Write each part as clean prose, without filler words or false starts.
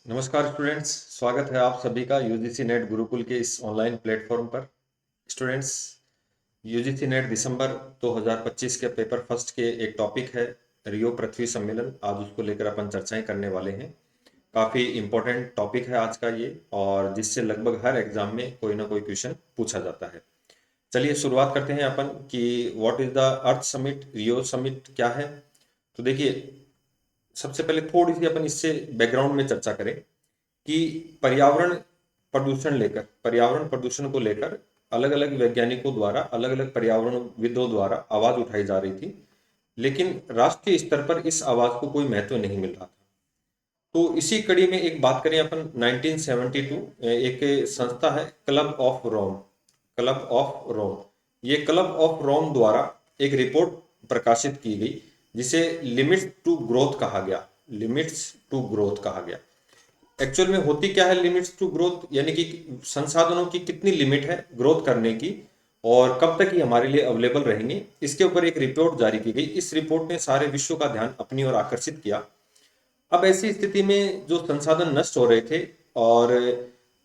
नमस्कार स्टूडेंट्स, स्वागत है आप सभी का यूजीसी नेट गुरुकुल के इस ऑनलाइन प्लेटफॉर्म पर। स्टूडेंट्स, यूजीसी नेट दिसंबर 2025 के पेपर फर्स्ट के एक टॉपिक है रियो पृथ्वी सम्मेलन। आज उसको लेकर अपन चर्चाएं करने वाले हैं। काफ़ी इम्पोर्टेंट टॉपिक है आज का ये, और जिससे लगभग हर एग्जाम में कोई ना कोई क्वेश्चन पूछा जाता है। चलिए शुरुआत करते हैं अपन कि what is the earth summit, Rio summit क्या है। तो देखिए, सबसे पहले थोड़ी सी अपन इससे बैकग्राउंड में चर्चा करें कि पर्यावरण प्रदूषण को लेकर अलग अलग वैज्ञानिकों द्वारा, अलग अलग पर्यावरणविदों द्वारा आवाज उठाई जा रही थी, लेकिन राष्ट्रीय स्तर पर इस आवाज को कोई महत्व नहीं मिल रहा था। तो इसी कड़ी में एक बात करें अपन, 1972 एक संस्था है क्लब ऑफ रोम। ये क्लब ऑफ रोम द्वारा एक रिपोर्ट प्रकाशित की गई जिसे लिमिट्स टू ग्रोथ कहा गया। एक्चुअल में होती क्या है लिमिट्स टू ग्रोथ, यानी कि संसाधनों की कितनी लिमिट है ग्रोथ करने की और कब तक ये हमारे लिए अवेलेबल रहेंगे, इसके ऊपर एक रिपोर्ट जारी की गई। इस रिपोर्ट ने सारे विश्व का ध्यान अपनी ओर आकर्षित किया। अब ऐसी स्थिति में जो संसाधन नष्ट हो रहे थे और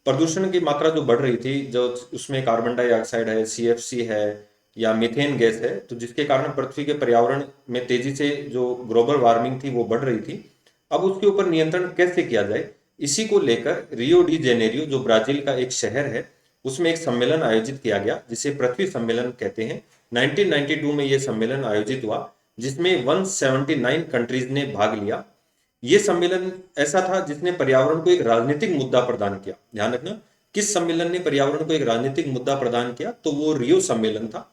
प्रदूषण की मात्रा जो बढ़ रही थी, जो उसमें कार्बन डाइऑक्साइड है, सीएफसी है या मीथेन गैस है, तो जिसके कारण पृथ्वी के पर्यावरण में तेजी से जो ग्लोबल वार्मिंग थी वो बढ़ रही थी। अब उसके ऊपर नियंत्रण कैसे किया जाए, इसी को लेकर रियो डी जेनेरियो, जो ब्राजील का एक शहर है, उसमें एक सम्मेलन आयोजित किया गया जिसे पृथ्वी सम्मेलन कहते हैं। 1992 में यह सम्मेलन आयोजित हुआ जिसमें 179 कंट्रीज ने भाग लिया। ये सम्मेलन ऐसा था जिसने पर्यावरण को एक राजनीतिक मुद्दा प्रदान किया। ध्यान रखना, किस सम्मेलन ने पर्यावरण को एक राजनीतिक मुद्दा प्रदान किया, तो वो रियो सम्मेलन था।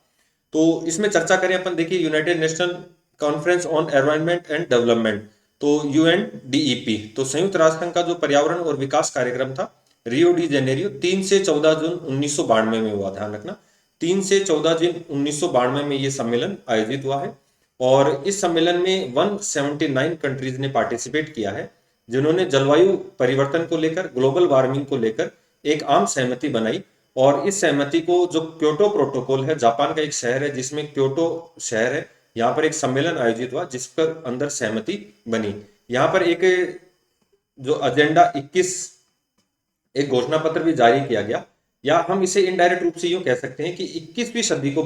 तो इसमें चर्चा करें अपन, देखिए, United national conference on environment and development, तो यूएनडीईपी, तो संयुक्त राष्ट्र संघ का जो पर्यावरण और विकास कार्यक्रम था, रियो डी जेनेरियो 3 से 14 जून 1992 में हुआ। ध्यान रखना, 3 से 14 जून 1992 में ये सम्मेलन आयोजित हुआ है। और इस सम्मेलन में 179 कंट्रीज ने पार्टिसिपेट किया है, जिन्होंने जलवायु परिवर्तन को लेकर, ग्लोबल वार्मिंग को लेकर एक आम सहमति बनाई। और इस सहमति को, जो क्योटो प्रोटोकॉल है, जापान का एक शहर है जिसमें क्योटो शहर है, यहाँ पर एक सम्मेलन आयोजित हुआ जिस पर अंदर सहमति बनी। यहाँ पर एक जो एजेंडा 21, एक घोषणा पत्र भी जारी किया गया, या हम इसे इनडायरेक्ट रूप से यूं कह सकते हैं कि 21वीं सदी को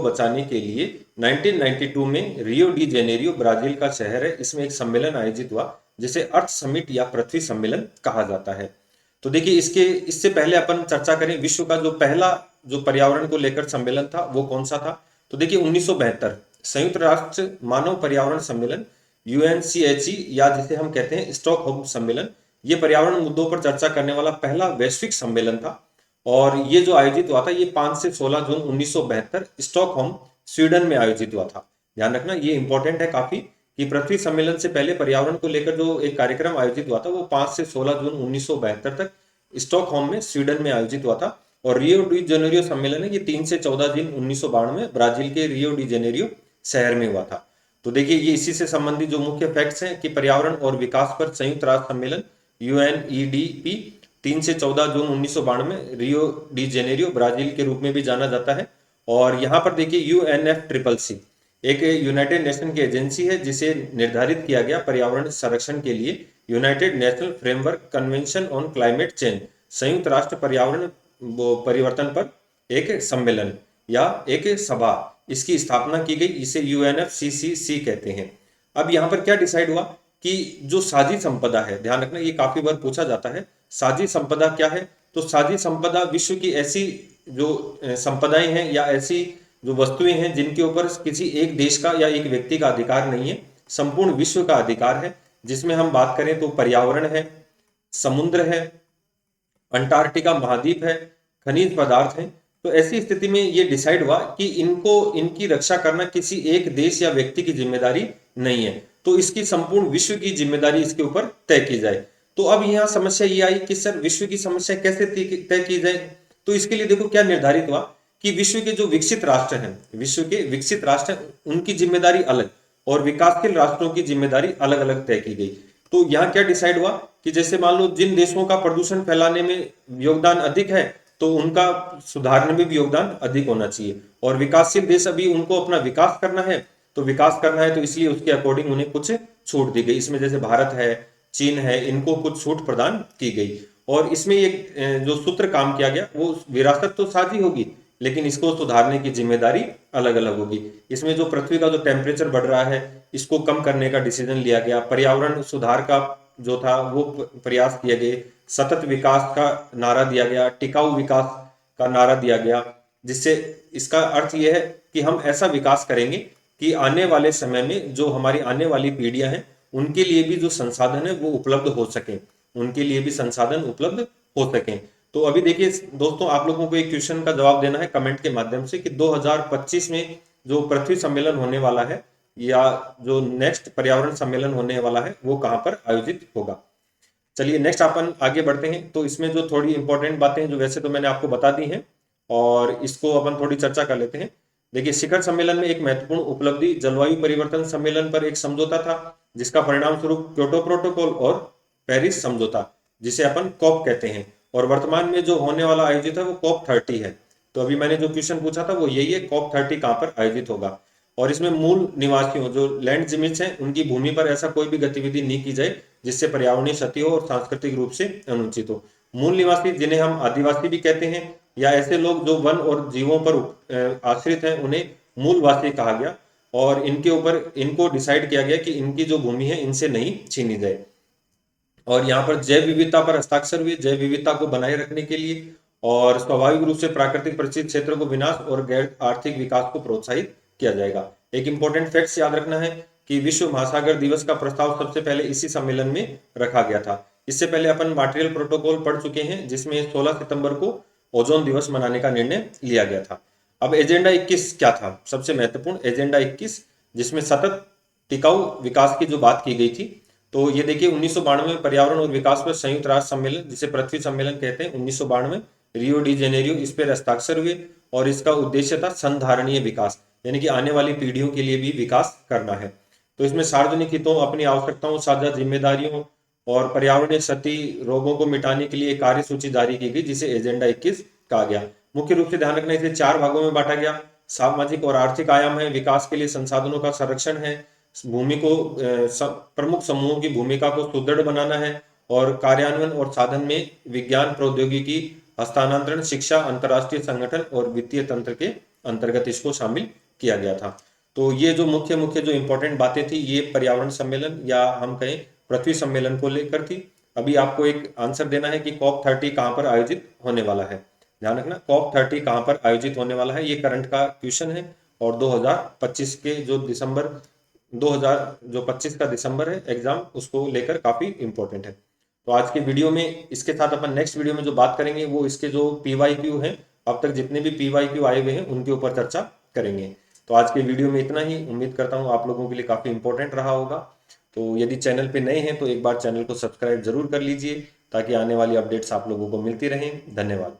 बचाने के लिए 1992 में रियो डी जेनेरियो, ब्राजील का शहर है, इसमें एक सम्मेलन आयोजित हुआ जिसे अर्थ समिट या पृथ्वी सम्मेलन कहा जाता है। तो देखिए, इससे पहले अपन चर्चा करें विश्व का जो पहला जो पर्यावरण को लेकर सम्मेलन था वो कौन सा था। तो देखिए, 1972 संयुक्त राष्ट्र मानव पर्यावरण सम्मेलन, यूएनसीएचई, या जिसे हम कहते हैं स्टॉकहोम सम्मेलन, ये पर्यावरण मुद्दों पर चर्चा करने वाला पहला वैश्विक सम्मेलन था। और ये जो आयोजित हुआ था, ये 5 से 16 जून 1972 स्टॉकहोम, स्वीडन में आयोजित हुआ था। ध्यान रखना, ये इंपॉर्टेंट है काफी कि पृथ्वी सम्मेलन से पहले पर्यावरण को लेकर जो एक कार्यक्रम आयोजित हुआ था वो 5 से 16 जून 1972 तक स्टॉकहोम में, स्वीडन में आयोजित हुआ था। और रियो डी जेनेरियो सम्मेलन है, ये 3 से 14 जून 1992 में ब्राजील के रियो डी जेनेरियो शहर में हुआ था। तो देखिए, ये इसी से संबंधित जो मुख्य फैक्ट्स हैं कि पर्यावरण और विकास पर संयुक्त राष्ट्र सम्मेलन यूएनईडीपी 3 से 14 जून 1992 में रियो डी जेनेरियो, ब्राजील के रूप में भी जाना जाता है। और यहाँ पर देखिए, यूएनएफसीसीसी एक यूनाइटेड नेशन की एजेंसी है जिसे निर्धारित किया गया पर्यावरण संरक्षण के लिए United national framework convention on climate change, संयुक्त राष्ट्र पर्यावरण परिवर्तन पर एक सम्मेलन या एक सभा, इसकी स्थापना की गई। इसे यूएनएफसीसीसी कहते हैं। अब यहाँ पर क्या डिसाइड हुआ कि जो साझी संपदा है, ध्यान रखना, ये काफी बार पूछा जाता है, साझी संपदा क्या है। तो साझी संपदा विश्व की ऐसी जो संपदाएं हैं या ऐसी जो वस्तुएं हैं जिनके ऊपर किसी एक देश का या एक व्यक्ति का अधिकार नहीं है, संपूर्ण विश्व का अधिकार है। जिसमें हम बात करें तो पर्यावरण है, समुद्र है, अंटार्कटिका महाद्वीप है, खनिज पदार्थ है। तो ऐसी स्थिति में ये डिसाइड हुआ कि इनकी रक्षा करना किसी एक देश या व्यक्ति की जिम्मेदारी नहीं है, तो इसकी संपूर्ण विश्व की जिम्मेदारी इसके ऊपर तय की जाए। तो अब यहाँ समस्या ये आई कि सर, विश्व की समस्या कैसे तय की जाए। तो इसके लिए देखो क्या निर्धारित हुआ कि विश्व के जो विकसित राष्ट्र हैं, उनकी जिम्मेदारी अलग और विकासशील राष्ट्रों की जिम्मेदारी अलग अलग तय की गई। तो यहाँ क्या डिसाइड हुआ कि जैसे मान लो, जिन देशों का प्रदूषण फैलाने में योगदान अधिक है तो उनका सुधारने में भी योगदान अधिक होना चाहिए। और विकासशील देश, अभी उनको अपना विकास करना है तो इसलिए उसके अकॉर्डिंग उन्हें कुछ छूट दी गई। इसमें जैसे भारत है, चीन है, इनको कुछ छूट प्रदान की गई। और इसमें एक जो सूत्र काम किया गया, वो विरासत तो साझी होगी, लेकिन इसको सुधारने की जिम्मेदारी अलग अलग होगी। इसमें जो पृथ्वी का जो टेम्परेचर बढ़ रहा है, इसको कम करने का डिसीजन लिया गया। पर्यावरण सुधार का जो था वो प्रयास किए गए। सतत विकास का नारा दिया गया, टिकाऊ विकास का नारा दिया गया, जिससे इसका अर्थ यह है कि हम ऐसा विकास करेंगे कि आने वाले समय में जो हमारी आने वाली पीढ़ियां हैं, उनके लिए भी जो संसाधन है वो उपलब्ध हो सके, उनके लिए भी संसाधन उपलब्ध हो सके। तो अभी देखिए दोस्तों, आप लोगों को एक क्वेश्चन का जवाब देना है कमेंट के माध्यम से कि 2025 में जो पृथ्वी सम्मेलन होने वाला है, या जो नेक्स्ट पर्यावरण सम्मेलन होने वाला है, वो कहाँ पर आयोजित होगा। चलिए नेक्स्ट अपन आगे बढ़ते हैं। तो इसमें जो थोड़ी इंपॉर्टेंट बातें हैं, जो वैसे तो मैंने आपको बता दी हैं, और इसको अपन थोड़ी चर्चा कर लेते हैं। देखिए, शिखर सम्मेलन में एक महत्वपूर्ण उपलब्धि जलवायु परिवर्तन सम्मेलन पर एक समझौता था, जिसका परिणाम स्वरूप क्योटो प्रोटोकॉल और पेरिस समझौता, जिसे अपन कॉप कहते हैं। और वर्तमान में जो होने वाला आयोजित है वो कॉप 30 है। तो अभी मैंने जो क्वेश्चन पूछा था वो यही है, कॉप 30 कहाँ पर आयोजित होगा। और इसमें मूल निवासियों, जो लैंड जिमिट्स हैं, उनकी भूमि पर ऐसा कोई भी गतिविधि नहीं की जाए जिससे पर्यावरणीय क्षति हो और सांस्कृतिक रूप से अनुचित हो। मूल निवासी, जिन्हें हम आदिवासी भी कहते हैं, या ऐसे लोग जो वन और जीवों पर आश्रित हैं, उन्हें मूलवासी कहा गया। और इनके ऊपर इनको डिसाइड किया गया कि इनकी जो भूमि है इनसे नहीं छीनी जाए। और यहाँ पर जैव विविधता पर हस्ताक्षर हुए, जैव विविधता को बनाए रखने के लिए, और स्वाभाविक रूप से प्राकृतिक परिस्थिति क्षेत्र को विनाश और गैर आर्थिक विकास को प्रोत्साहित किया जाएगा। एक इंपॉर्टेंट फैक्ट्स याद रखना है कि विश्व महासागर दिवस का प्रस्ताव सबसे पहले इसी सम्मेलन में रखा गया था। इससे पहले अपन मॉन्ट्रियल प्रोटोकॉल पढ़ चुके हैं, जिसमें 16 सितंबर को ओजोन दिवस मनाने का निर्णय लिया गया था। अब एजेंडा 21 क्या था, सबसे महत्वपूर्ण एजेंडा 21, जिसमें सतत टिकाऊ विकास की जो बात की गई थी। तो ये देखिए, 1992 में पर्यावरण और विकास पर संयुक्त राष्ट्र सम्मेलन, जिसे पृथ्वी सम्मेलन कहते हैं, 1992 रियो डी जेनेरियो, इस पर हस्ताक्षर हुए। और इसका उद्देश्य था संधारणीय विकास, यानी कि आने वाली पीढ़ियों के लिए भी विकास करना है। तो इसमें सार्वजनिक हितों, अपनी आवश्यकताओं, साझा जिम्मेदारियों और पर्यावरणीय क्षति, रोगों को मिटाने के लिए कार्य सूची जारी की गई, जिसे एजेंडा 21 कहा गया। मुख्य रूप से ध्यान रखना, इसे 4 भागों में बांटा गया। सामाजिक और आर्थिक आयाम है, विकास के लिए संसाधनों का संरक्षण है, भूमि को प्रमुख समूहों की भूमिका को सुदृढ़ बनाना है, और कार्यान्वयन और साधन में विज्ञान प्रौद्योगिकी हस्तांतरण, शिक्षा, अंतर्राष्ट्रीय संगठन और वित्तीय तंत्र के अंतर्गत इसको शामिल किया गया था। तो ये जो मुख्य मुख्य जो इंपॉर्टेंट बातें थी, ये पर्यावरण सम्मेलन या हम कहें पृथ्वी सम्मेलन को लेकर थी। अभी आपको एक आंसर देना है कि कॉप 30 कहाँ पर आयोजित होने वाला है। ध्यान रखना, कॉप 30 कहाँ पर आयोजित होने वाला है, ये करंट का क्वेश्चन है। और 2025 के जो दिसंबर 2025 का दिसंबर है एग्जाम, उसको लेकर काफी इंपॉर्टेंट है। तो आज की वीडियो में इसके साथ अपन नेक्स्ट वीडियो में जो बात करेंगे वो इसके जो PYQ हैं, अब तक जितने भी PYQ आए हुए हैं उनके ऊपर चर्चा करेंगे। तो आज के वीडियो में इतना ही। उम्मीद करता हूँ आप लोगों के लिए काफी इंपॉर्टेंट रहा होगा। तो यदि चैनल पे नए हैं तो एक बार चैनल को सब्सक्राइब जरूर कर लीजिए, ताकि आने वाली अपडेट्स आप लोगों को मिलती रहें। धन्यवाद।